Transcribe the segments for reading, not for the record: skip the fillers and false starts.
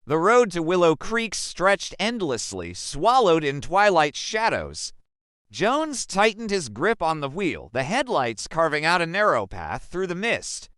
The road to Willow Creek stretched endlessly, swallowed in twilight shadows. Jones tightened his grip on the wheel, the headlights carving out a narrow path through the mist.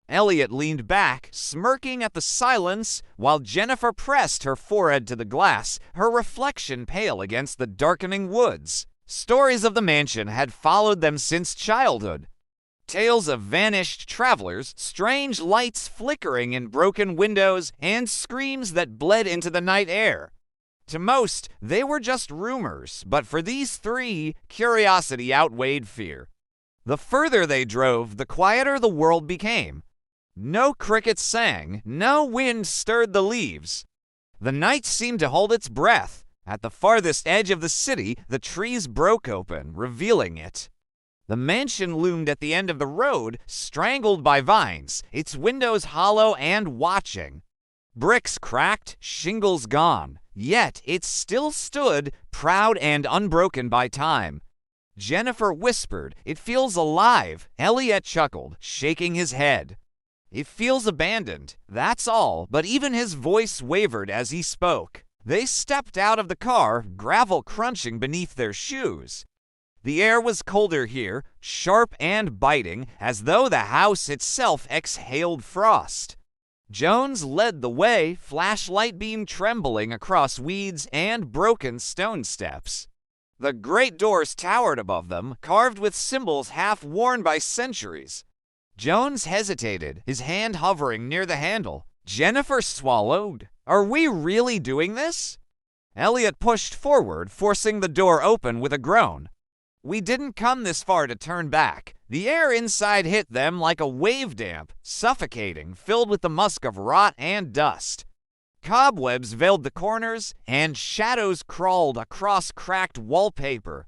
Elliot leaned back, smirking at the silence, while Jennifer pressed her forehead to the glass, her reflection pale against the darkening woods. Stories of the mansion had followed them since childhood. Tales of vanished travelers, strange lights flickering in broken windows, and screams that bled into the night air. To most, they were just rumors, but for these three, curiosity outweighed fear. The further they drove, the quieter the world became. No crickets sang, no wind stirred the leaves. The night seemed to hold its breath. At the farthest edge of the city, the trees broke open, revealing it. The mansion loomed at the end of the road, strangled by vines, its windows hollow and watching. Bricks cracked, shingles gone, yet it still stood, proud and unbroken by time. Jennifer whispered, "It feels alive." Elliot chuckled, shaking his head. "It feels abandoned, that's all," but even his voice wavered as he spoke. They stepped out of the car, gravel crunching beneath their shoes. The air was colder here, sharp and biting, as though the house itself exhaled frost. Jones led the way, flashlight beam trembling across weeds and broken stone steps. The great doors towered above them, carved with symbols half worn by centuries. Jones hesitated, his hand hovering near the handle. Jennifer swallowed. "Are we really doing this?" Elliot pushed forward, forcing the door open with a groan. "We didn't come this far to turn back." The air inside hit them like a wave damp, suffocating, filled with the musk of rot and dust. Cobwebs veiled the corners, and shadows crawled across cracked wallpaper.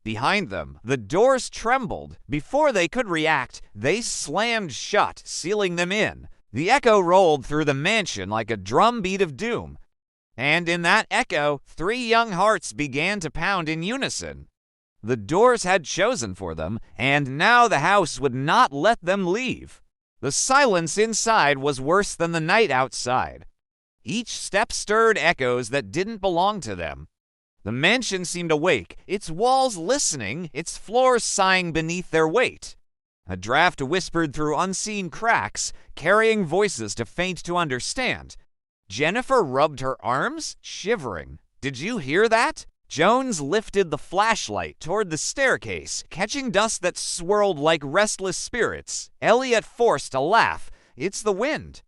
Behind them, the doors trembled. Before they could react, they slammed shut, sealing them in. The echo rolled through the mansion like a drumbeat of doom. And in that echo, three young hearts began to pound in unison. The doors had chosen for them, and now the house would not let them leave. The silence inside was worse than the night outside. Each step stirred echoes that didn't belong to them. The mansion seemed awake, its walls listening, its floors sighing beneath their weight. A draft whispered through unseen cracks, carrying voices too faint to understand. Jennifer rubbed her arms, shivering. "Did you hear that?" Jones lifted the flashlight toward the staircase, catching dust that swirled like restless spirits. Elliot forced a laugh. "It's the wind."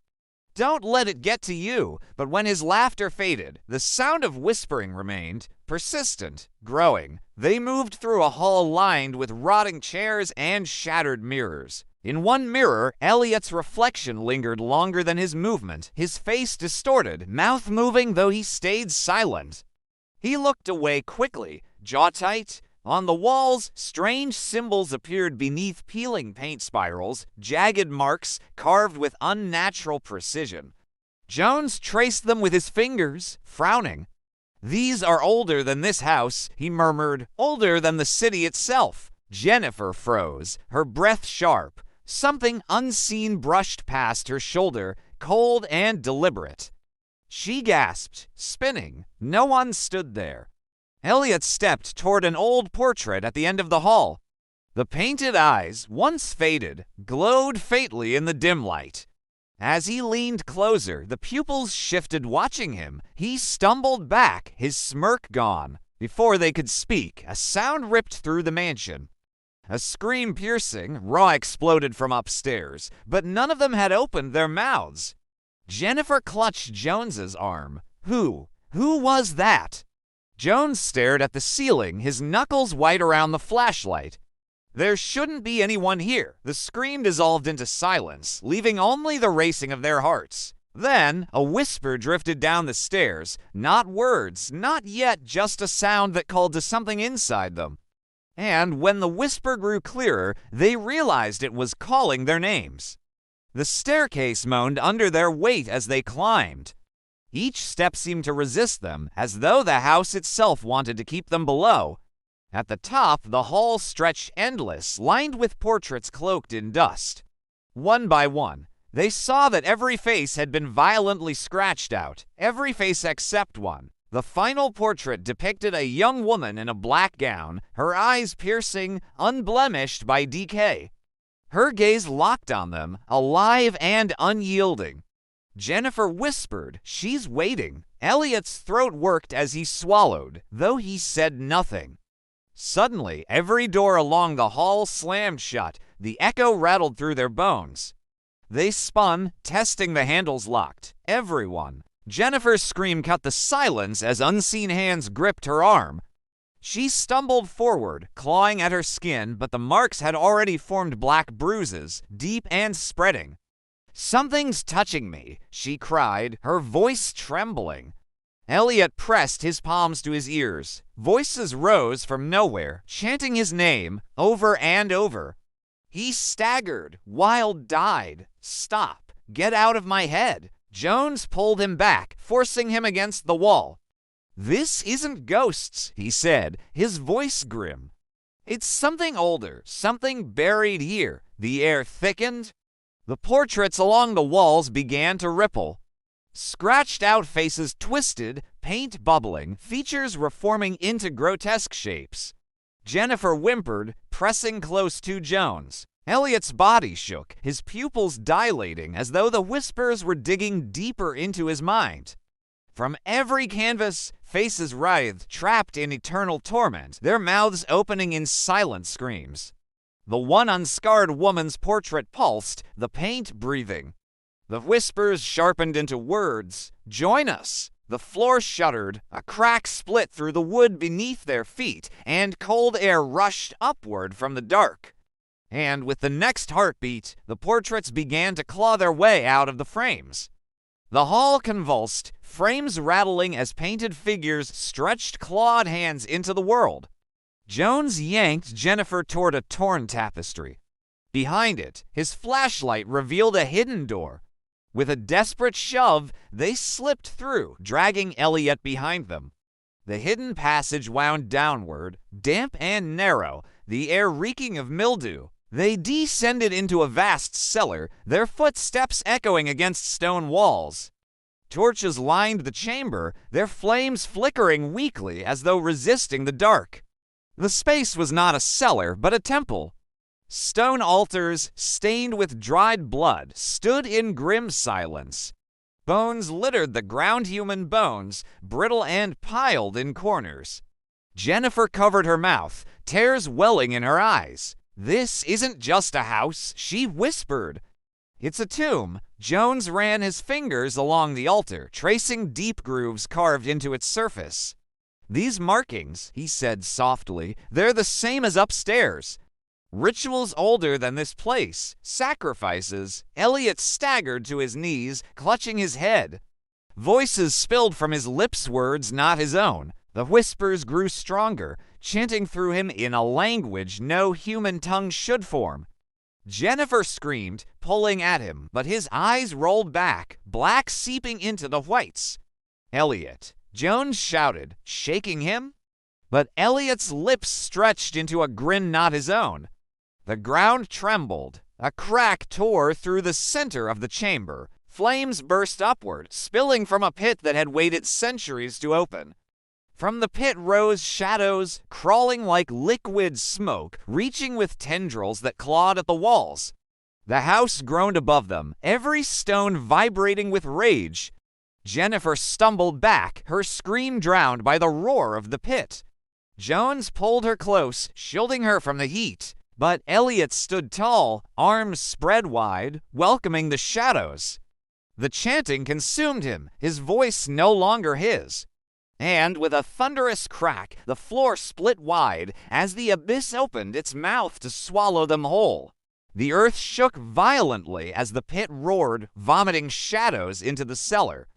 "Don't let it get to you." But when his laughter faded, the sound of whispering remained, persistent, growing. They moved through a hall lined with rotting chairs and shattered mirrors. In one mirror, Elliot's reflection lingered longer than his movement, his face distorted, mouth moving though he stayed silent. He looked away quickly, jaw tight. On the walls, strange symbols appeared beneath peeling paint spirals, jagged marks carved with unnatural precision. Jones traced them with his fingers, frowning. "These are older than this house," he murmured, "older than the city itself." Jennifer froze, her breath sharp. Something unseen brushed past her shoulder, cold and deliberate. She gasped, spinning. No one stood there. Elliot stepped toward an old portrait at the end of the hall. The painted eyes, once faded, glowed faintly in the dim light. As he leaned closer, the pupils shifted, watching him. He stumbled back, his smirk gone. Before they could speak, a sound ripped through the mansion. A scream piercing, raw exploded from upstairs, but none of them had opened their mouths. Jennifer clutched Jones's arm. Who was that? Jones stared at the ceiling, his knuckles white around the flashlight. There shouldn't be anyone here. The scream dissolved into silence, leaving only the racing of their hearts. Then, a whisper drifted down the stairs. Not words, not yet just a sound that called to something inside them. And when the whisper grew clearer, they realized it was calling their names. The staircase moaned under their weight as they climbed. Each step seemed to resist them, as though the house itself wanted to keep them below. At the top, the hall stretched endless, lined with portraits cloaked in dust. One by one, They saw that every face had been violently scratched out, every face except one. The final portrait depicted a young woman in a black gown, her eyes piercing, unblemished by decay. Her gaze locked on them, alive and unyielding. Jennifer whispered, "She's waiting." Elliot's throat worked as he swallowed, though he said nothing. Suddenly, every door along the hall slammed shut. The echo rattled through their bones. They spun, testing the handles locked. Everyone. Jennifer's scream cut the silence as unseen hands gripped her arm. She stumbled forward, clawing at her skin, but the marks had already formed black bruises, deep and spreading. "Something's touching me," she cried, her voice trembling. Elliot pressed his palms to his ears. Voices rose from nowhere, chanting his name over and over. He staggered, wild-eyed. "Stop! Get out of my head!" Jones pulled him back, forcing him against the wall. "This isn't ghosts," he said, his voice grim. "It's something older, something buried here." The air thickened. The portraits along the walls began to ripple. Scratched-out faces twisted, paint bubbling, features reforming into grotesque shapes. Jennifer whimpered, pressing close to Jones. Elliot's body shook, his pupils dilating as though the whispers were digging deeper into his mind. From every canvas, faces writhed, trapped in eternal torment, their mouths opening in silent screams. The one unscarred woman's portrait pulsed, the paint breathing. The whispers sharpened into words. "Join us!" The floor shuddered, a crack split through the wood beneath their feet, and cold air rushed upward from the dark. And with the next heartbeat, the portraits began to claw their way out of the frames. The hall convulsed, frames rattling as painted figures stretched clawed hands into the world. Jones yanked Jennifer toward a torn tapestry. Behind it, his flashlight revealed a hidden door. With a desperate shove, they slipped through, dragging Elliot behind them. The hidden passage wound downward, damp and narrow, the air reeking of mildew. They descended into a vast cellar, their footsteps echoing against stone walls. Torches lined the chamber, their flames flickering weakly as though resisting the dark. The space was not a cellar, but a temple. Stone altars, stained with dried blood, stood in grim silence. Bones littered the ground, human bones, brittle and piled in corners. Jennifer covered her mouth, tears welling in her eyes. "This isn't just a house," she whispered. "It's a tomb." Jones ran his fingers along the altar, tracing deep grooves carved into its surface. "These markings," he said softly, "they're the same as upstairs. Rituals older than this place, sacrifices." Elliot staggered to his knees, clutching his head. Voices spilled from his lips, words not his own. The whispers grew stronger, chanting through him in a language no human tongue should form. Jennifer screamed, pulling at him, but his eyes rolled back, black seeping into the whites. "Elliot," Jones shouted, shaking him. But Elliot's lips stretched into a grin not his own. The ground trembled. A crack tore through the center of the chamber. Flames burst upward, spilling from a pit that had waited centuries to open. From the pit rose shadows, crawling like liquid smoke, reaching with tendrils that clawed at the walls. The house groaned above them, every stone vibrating with rage. Jennifer stumbled back, her scream drowned by the roar of the pit. Jones pulled her close, shielding her from the heat. But Elliot stood tall, arms spread wide, welcoming the shadows. The chanting consumed him, his voice no longer his. And with a thunderous crack, the floor split wide as the abyss opened its mouth to swallow them whole. The earth shook violently as the pit roared, vomiting shadows into the cellar.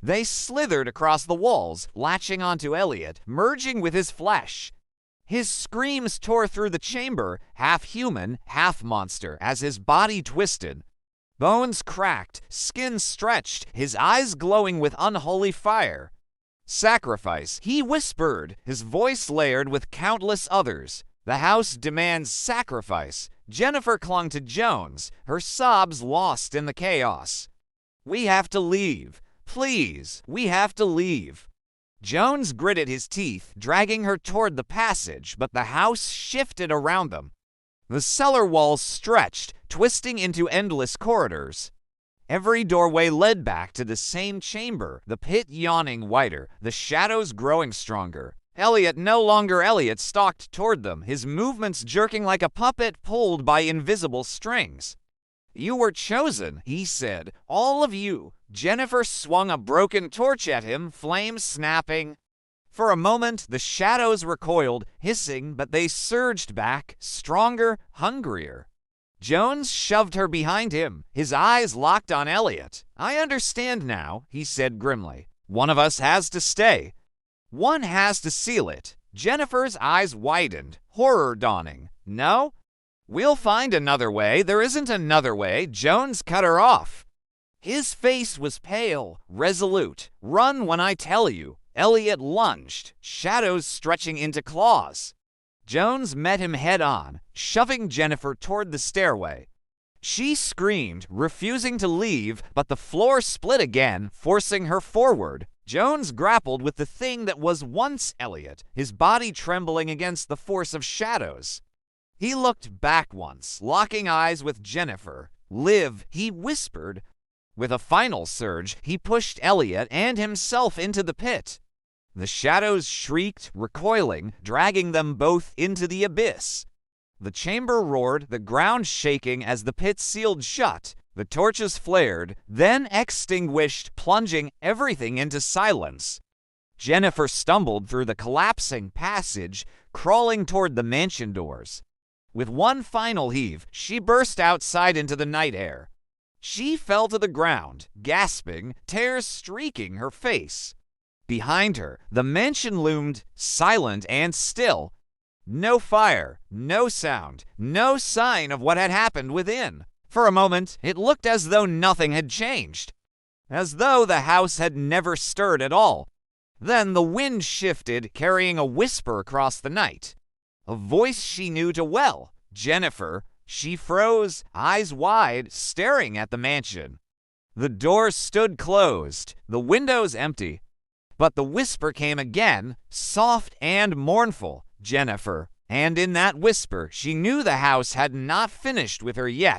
They slithered across the walls, latching onto Elliot, merging with his flesh. His screams tore through the chamber, half human, half monster, as his body twisted. Bones cracked, skin stretched, his eyes glowing with unholy fire. "Sacrifice," he whispered, his voice layered with countless others. "The house demands sacrifice." Jennifer clung to Jones, her sobs lost in the chaos. "We have to leave. Please, we have to leave." Jones gritted his teeth, dragging her toward the passage, but the house shifted around them. The cellar walls stretched, twisting into endless corridors. Every doorway led back to the same chamber, the pit yawning wider, the shadows growing stronger. Elliot, no longer Elliot, stalked toward them, his movements jerking like a puppet pulled by invisible strings. "You were chosen," he said. "All of you." Jennifer swung a broken torch at him, flames snapping. For a moment, the shadows recoiled, hissing, but they surged back, stronger, hungrier. Jones shoved her behind him, his eyes locked on Elliot. "I understand now," he said grimly. "One of us has to stay. One has to seal it." Jennifer's eyes widened, horror dawning. "No? We'll find another way." "There isn't another way." Jones cut her off. His face was pale, resolute. "Run when I tell you." Elliot lunged, shadows stretching into claws. Jones met him head-on, shoving Jennifer toward the stairway. She screamed, refusing to leave, but the floor split again, forcing her forward. Jones grappled with the thing that was once Elliot, his body trembling against the force of shadows. He looked back once, locking eyes with Jennifer. "Live," he whispered. With a final surge, he pushed Elliot and himself into the pit. The shadows shrieked, recoiling, dragging them both into the abyss. The chamber roared, the ground shaking as the pit sealed shut. The torches flared, then extinguished, plunging everything into silence. Jennifer stumbled through the collapsing passage, crawling toward the mansion doors. With one final heave, she burst outside into the night air. She fell to the ground, gasping, tears streaking her face. Behind her, the mansion loomed, silent and still. No fire, no sound, no sign of what had happened within. For a moment, it looked as though nothing had changed, as though the house had never stirred at all. Then the wind shifted, carrying a whisper across the night. A voice she knew too well. Jennifer. She froze, eyes wide, staring at the mansion. The doors stood closed, the windows empty. But the whisper came again, soft and mournful. "Jennifer." And in that whisper, she knew the house had not finished with her yet.